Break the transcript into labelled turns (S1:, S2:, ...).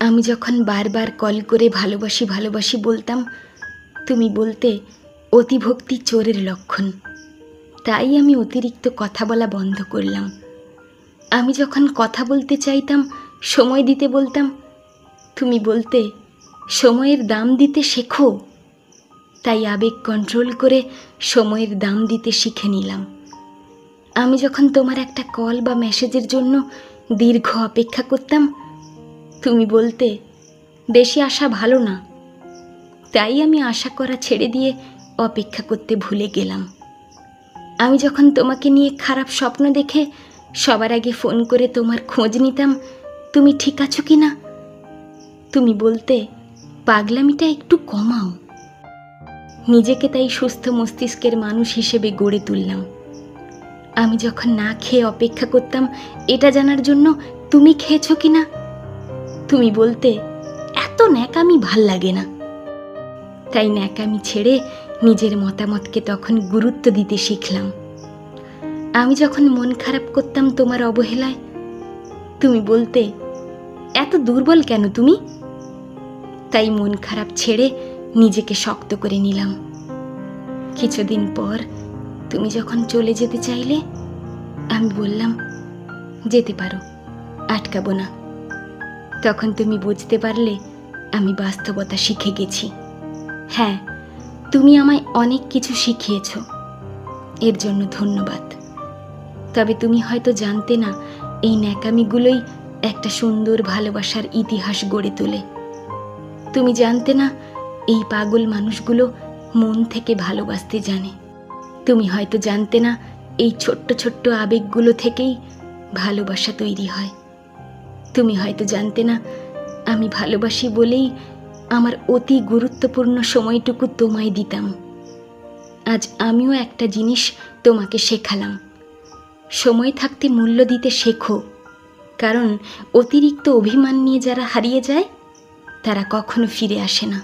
S1: আমি যখন বারবার কল করে ভালোবাসি ভালোবাসি বলতাম, তুমি বলতে অতিভক্তি চোরের লক্ষণ। তাই আমি অতিরিক্ত কথা বলা বন্ধ করলাম। আমি যখন কথা বলতে চাইতাম, সময় দিতে বলতাম, তুমি বলতে সময়ের দাম দিতে শেখো। তাই আবেগ কন্ট্রোল করে সময়ের দাম দিতে শিখে নিলাম। আমি যখন তোমার একটা কল বা মেসেজের জন্য দীর্ঘ অপেক্ষা করতাম, তুমি বলতে বেশি আশা ভালো না। তাই আমি আশা করা ছেড়ে দিয়ে অপেক্ষা করতে ভুলে গেলাম। আমি যখন তোমাকে নিয়ে খারাপ স্বপ্ন দেখে সবার আগে ফোন করে তোমার খোঁজ নিতাম, তুমি ঠিক আছো কি না। তুমি বলতে পাগলামিটা একটু কমাও। নিজেকে তাই সুস্থ মস্তিষ্কের মানুষ হিসেবে গড়ে তুললাম। আমি যখন না খেয়ে অপেক্ষা করতাম এটা জানার জন্য তুমি খেয়েছো কি না, তুমি বলতে এত ন্যাকামি ভাল লাগে না। তাই ন্যাকামি ছেড়ে নিজের মতামতকে তখন গুরুত্ব দিতে শিখলাম। আমি যখন মন খারাপ করতাম তোমার অবহেলায়, তুমি বলতে এত দুর্বল কেন তুমি। তাই মন খারাপ ছেড়ে নিজেকে শক্ত করে নিলাম। কিছুদিন পর তুমি যখন চলে যেতে চাইলে, আমি বললাম যেতে পারো, আটকাবো না। তখন তুমি বুঝতে পারলে আমি বাস্তবতা শিখে গেছি। হ্যাঁ, তুমি আমায় অনেক কিছু শিখিয়েছ, এর জন্য ধন্যবাদ। তবে তুমি হয়তো জানতে না, এই ন্যাকামিগুলোই একটা সুন্দর ভালোবাসার ইতিহাস গড়ে তোলে। তুমি জানতে না, এই পাগল মানুষগুলো মন থেকে ভালোবাসতে জানে। তুমি হয়তো জানতে না, এই ছোট্ট ছোট্ট আবেগগুলো থেকেই ভালোবাসা তৈরি হয়। তুমি হয়তো জানতে না, আমি ভালোবাসি বলেই আমার অতি গুরুত্বপূর্ণ সময়টুকু তোমায় দিতাম। আজ আমিও একটা জিনিস তোমাকে শেখালাম, সময় থাকতে মূল্য দিতে শেখো। কারণ অতিরিক্ত অভিমান নিয়ে যারা হারিয়ে যায়, তারা কখনো ফিরে আসে না।